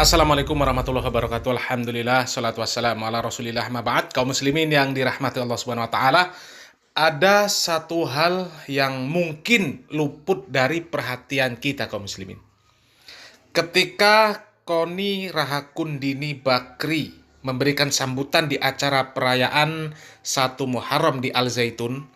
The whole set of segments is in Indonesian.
Assalamualaikum warahmatullahi wabarakatuh. Alhamdulillah, salatu wassalamu ala rasulillah ma ba'd. Kaum muslimin yang dirahmati Allah subhanahu wa ta'ala, ada satu hal yang mungkin luput dari perhatian kita kaum muslimin. Ketika Koni Rahakundini Bakri memberikan sambutan di acara perayaan 1 Muharram di Al Zaitun,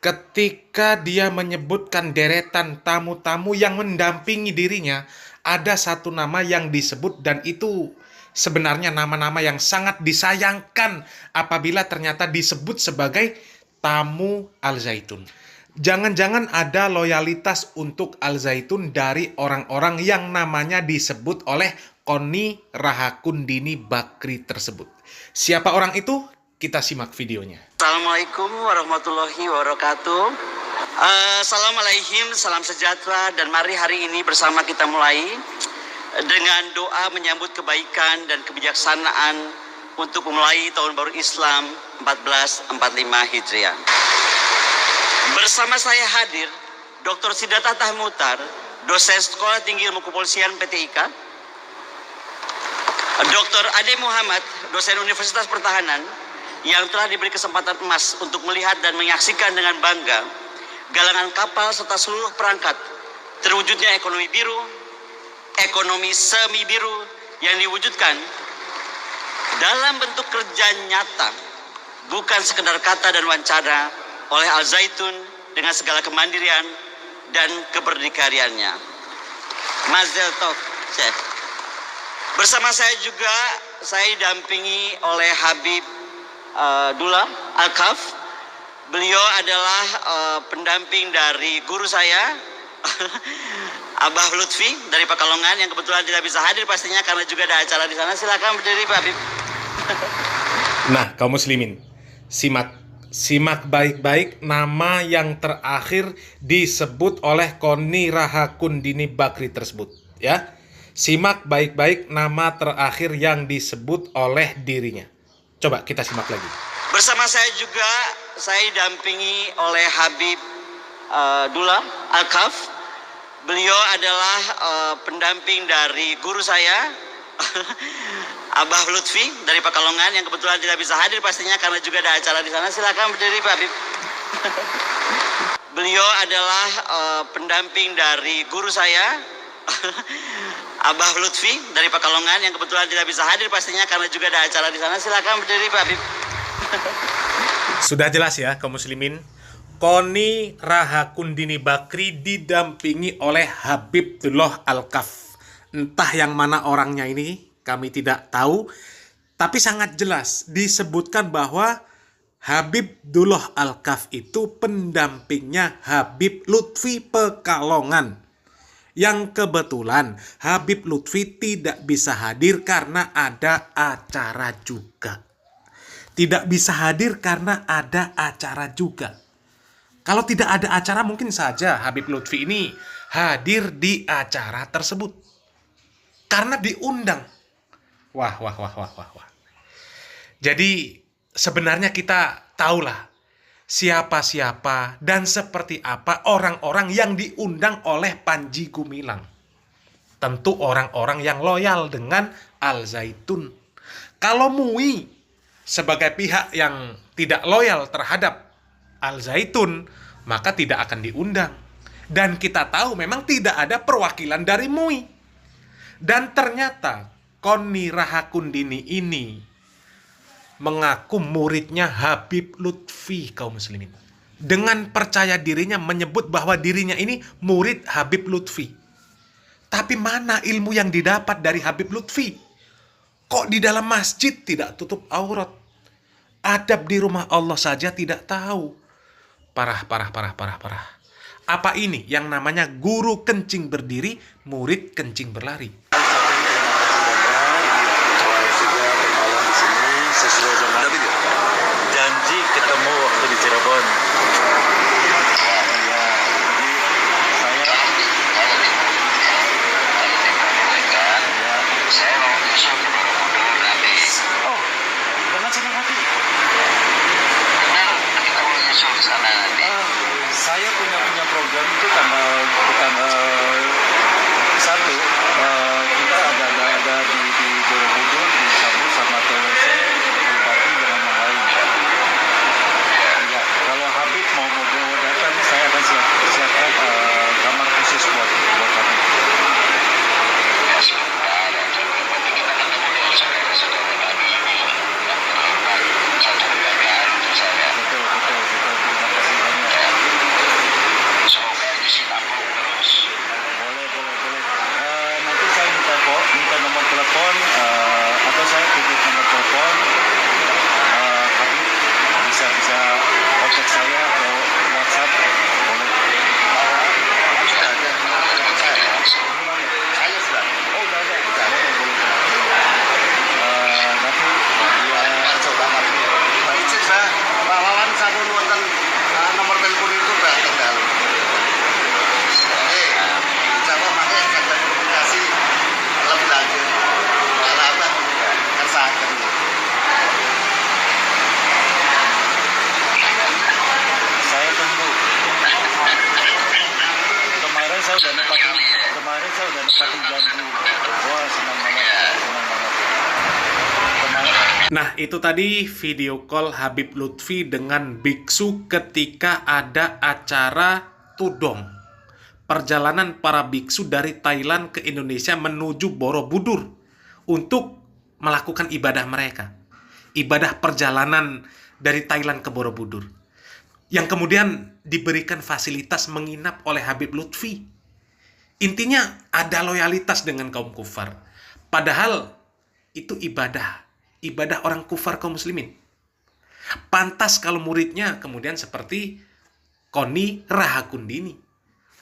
ketika dia menyebutkan deretan tamu-tamu yang mendampingi dirinya, ada satu nama yang disebut, dan itu sebenarnya nama-nama yang sangat disayangkan apabila ternyata disebut sebagai tamu Al Zaitun. Jangan-jangan ada loyalitas untuk Al Zaitun dari orang-orang yang namanya disebut oleh Koni Rahakundini Bakri tersebut. Siapa orang itu? Kita simak videonya. Assalamualaikum warahmatullahi wabarakatuh. Assalamualaikum, salam sejahtera, dan mari hari ini bersama kita mulai dengan doa menyambut kebaikan dan kebijaksanaan untuk memulai tahun baru Islam 1445 Hijriah. Bersama saya hadir Dr. Siddhartha Tahmutar, dosen Sekolah Tinggi Ilmu Kepolisian PTIK, Dr. Ade Muhammad, dosen Universitas Pertahanan, yang telah diberi kesempatan emas untuk melihat dan menyaksikan dengan bangga galangan kapal serta seluruh perangkat terwujudnya ekonomi biru, ekonomi semi biru yang diwujudkan dalam bentuk kerja nyata, bukan sekedar kata dan wacana, oleh Al Zaitun dengan segala kemandirian dan keberdikariannya. Mazel tov, Chef. Bersama saya juga, saya didampingi oleh Habib Dullah Al-Kaf. Beliau adalah pendamping dari guru saya, Abah Lutfi dari Pekalongan, yang kebetulan tidak bisa hadir pastinya karena juga ada acara di sana. Silakan berdiri, Pak Habib. Nah, kaum muslimin, simak baik-baik nama yang terakhir disebut oleh Koni Rahakundini Bakri tersebut, ya. Simak baik-baik nama terakhir yang disebut oleh dirinya. Coba kita simak lagi. Bersama saya juga, saya didampingi oleh Habib Dullah Al-Kaf. Beliau adalah pendamping dari guru saya, Abah Lutfi dari Pekalongan, yang kebetulan tidak bisa hadir pastinya karena juga ada acara di sana. Silakan berdiri, Pak Habib. Beliau adalah pendamping dari guru saya, Abah Lutfi dari Pekalongan, yang kebetulan tidak bisa hadir pastinya karena juga ada acara di sana. Silakan berdiri, Pak Habib. Sudah jelas ya kaum muslimin, Koni Rahakundini Bakri didampingi oleh Habib Dullah Al-Kaf. Entah yang mana orangnya ini, kami tidak tahu, tapi sangat jelas disebutkan bahwa Habib Dullah Al-Kaf itu pendampingnya Habib Lutfi Pekalongan. Yang kebetulan Habib Lutfi tidak bisa hadir karena ada acara juga. Tidak bisa hadir karena ada acara juga. Kalau tidak ada acara, mungkin saja Habib Lutfi ini hadir di acara tersebut karena diundang. Wah. Jadi sebenarnya kita tahulah siapa-siapa dan seperti apa orang-orang yang diundang oleh Panji Gumilang. Tentu orang-orang yang loyal dengan Al Zaitun. Kalau MUI sebagai pihak yang tidak loyal terhadap Al Zaitun, maka tidak akan diundang. Dan kita tahu memang tidak ada perwakilan dari MUI. Dan ternyata Koni Rahakundini ini mengaku muridnya Habib Lutfi, kaum muslimin. Dengan percaya dirinya menyebut bahwa dirinya ini murid Habib Lutfi. Tapi mana ilmu yang didapat dari Habib Lutfi? Kok di dalam masjid tidak tutup aurat? Adab di rumah Allah saja tidak tahu. Parah. Apa ini yang namanya guru kencing berdiri, murid kencing berlari? Janji ketemu waktu di Cirebon. Dengan senang hati. Saya punya program itu tanggal 1 kita ada di udah nepatin kemarin, saya udah nepatin janji. Wah, senang banget, senang banget. Kemarin Nah, itu tadi video call Habib Lutfi dengan biksu ketika ada acara tudong. Perjalanan para biksu dari Thailand ke Indonesia menuju Borobudur untuk melakukan ibadah mereka. Ibadah perjalanan dari Thailand ke Borobudur. Yang kemudian diberikan fasilitas menginap oleh Habib Lutfi. Intinya ada loyalitas dengan kaum kufar. Padahal itu ibadah orang kufar kaum muslimin. Pantas kalau muridnya kemudian seperti Koni Rahakundini,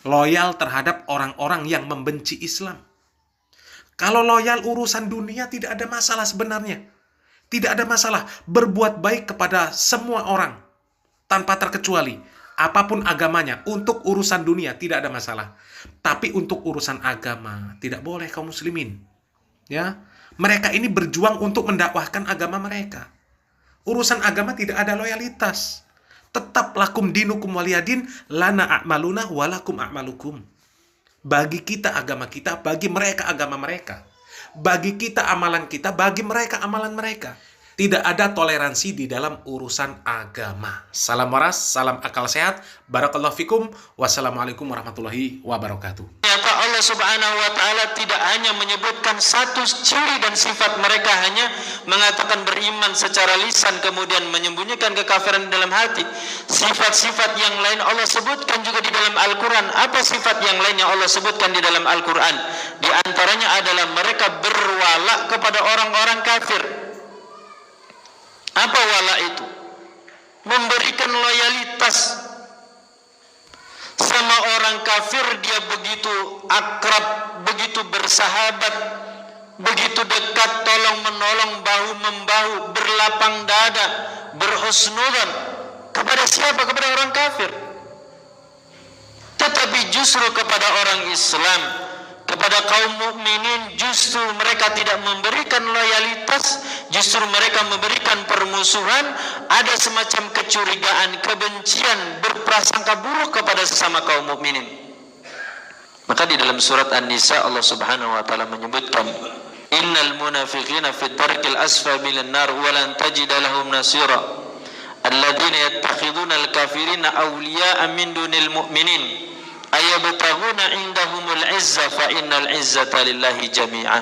loyal terhadap orang-orang yang membenci Islam. Kalau loyal urusan dunia tidak ada masalah sebenarnya. Tidak ada masalah berbuat baik kepada semua orang tanpa terkecuali apapun agamanya. Untuk urusan dunia tidak ada masalah. Tapi untuk urusan agama tidak boleh kaum muslimin. Ya, mereka ini berjuang untuk mendakwahkan agama mereka. Urusan agama tidak ada loyalitas. Tetap lakum dinukum waliyadin, lana a'maluna walakum a'malukum. Bagi kita agama kita, bagi mereka agama mereka. Bagi kita amalan kita, bagi mereka amalan mereka. Tidak ada toleransi di dalam urusan agama. Salam waras, salam akal sehat. Barakallahu fikum. Wassalamualaikum warahmatullahi wabarakatuh. Ternyata Allah Subhanahu wa taala tidak hanya menyebutkan satu ciri dan sifat mereka, hanya mengatakan beriman secara lisan kemudian menyembunyikan kekafiran di dalam hati. Sifat-sifat yang lain Allah sebutkan juga di dalam Al-Qur'an. Apa sifat yang lain yang Allah sebutkan di dalam Al-Qur'an? Di antaranya adalah mereka berwala kepada orang-orang kafir. Apa wala itu? Memberikan loyalitas sama orang kafir. Dia begitu akrab, begitu bersahabat, begitu dekat, tolong menolong, bahu membahu, berlapang dada, berhusnudzon kepada siapa? Kepada orang kafir. Tetapi justru kepada orang Islam, kepada kaum mukminin, justru mereka tidak memberikan loyalitas, justru mereka memberikan permusuhan. Ada semacam kecurigaan, kebencian, berprasangka buruk kepada sesama kaum mukminin. Maka di dalam surat An-Nisa Allah Subhanahu wa taala menyebutkan, innal munafiqina fi darkil asfali minan nar wa lan tajida lahum nasira alladzina yattakhiduna al-kafirina awliya'a min dunil mu'minin ayabtaghuna indahumul izza fa innal izzata lillahi jami'a.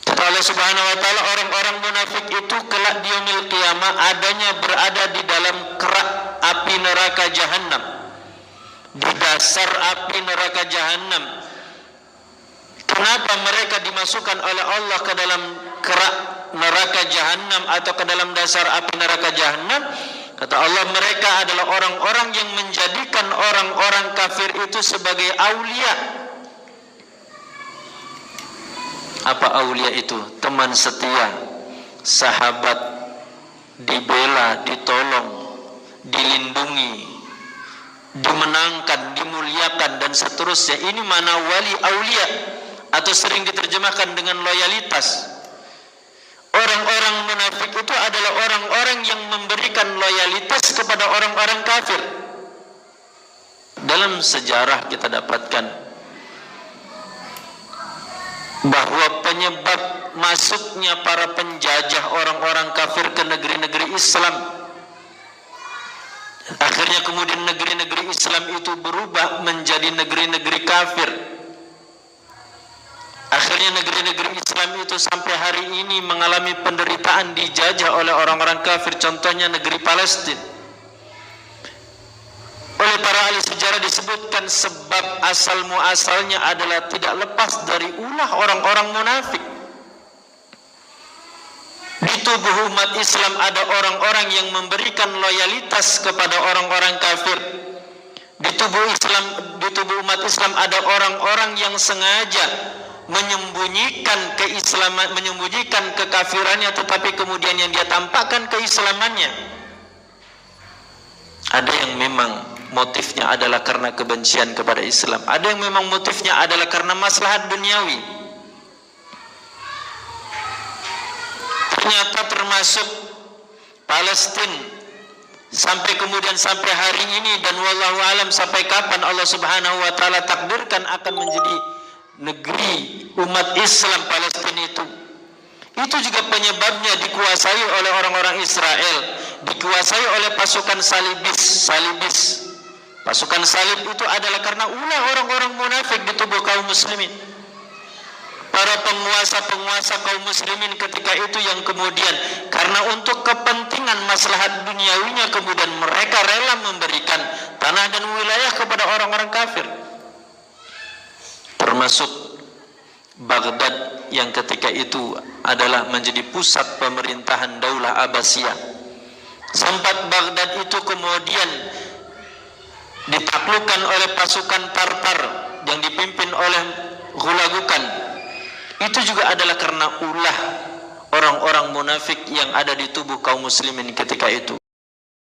Kata Allah Subhanahu wa taala, orang-orang munafik itu kelak di yaumil qiyamah adanya berada di dalam kerak api neraka jahanam, di dasar api neraka jahanam. Kenapa mereka dimasukkan oleh Allah ke dalam kerak neraka jahanam atau ke dalam dasar api neraka jahanam? Kata Allah, mereka adalah orang-orang yang menjadikan orang-orang kafir itu sebagai aulia. Apa aulia itu? Teman setia, sahabat, dibela, ditolong, dilindungi, dimenangkan, dimuliakan, dan seterusnya. Ini mana wali aulia, atau sering diterjemahkan dengan loyalitas. Orang-orang munafik itu adalah orang-orang yang memberikan loyalitas kepada orang-orang kafir. Dalam sejarah kita dapatkan bahwa penyebab masuknya para penjajah orang-orang kafir ke negeri-negeri Islam, akhirnya kemudian negeri-negeri Islam itu berubah menjadi negeri-negeri kafir. Akhirnya negeri-negeri Islam itu sampai hari ini mengalami penderitaan, dijajah oleh orang-orang kafir. Contohnya negeri Palestina. Oleh para ahli sejarah disebutkan sebab asal muasalnya adalah tidak lepas dari ulah orang-orang munafik. Di tubuh umat Islam ada orang-orang yang memberikan loyalitas kepada orang-orang kafir. Di tubuh umat Islam ada orang-orang yang sengaja menyembunyikan keislaman, menyembunyikan kekafirannya, tetapi kemudian yang dia tampakkan keislamannya. Ada yang memang motifnya adalah karena kebencian kepada Islam, ada yang memang motifnya adalah karena maslahat duniawi. Ternyata termasuk Palestina sampai kemudian sampai hari ini, dan wallahu alam sampai kapan Allah Subhanahu wa taala takdirkan akan menjadi negeri umat Islam Palestina itu juga penyebabnya dikuasai oleh orang-orang Israel, dikuasai oleh pasukan salibis. Pasukan salib itu adalah karena ulah orang-orang munafik di tubuh kaum muslimin. Para penguasa kaum muslimin ketika itu yang kemudian karena untuk kepentingan maslahat duniawinya kemudian mereka rela memberikan tanah dan wilayah kepada orang-orang kafir, termasuk Baghdad yang ketika itu adalah menjadi pusat pemerintahan Daulah Abbasiyah. Sempat Baghdad itu kemudian ditaklukkan oleh pasukan Tartar yang dipimpin oleh Hulagukan. Itu juga adalah karena ulah orang-orang munafik yang ada di tubuh kaum muslimin ketika itu.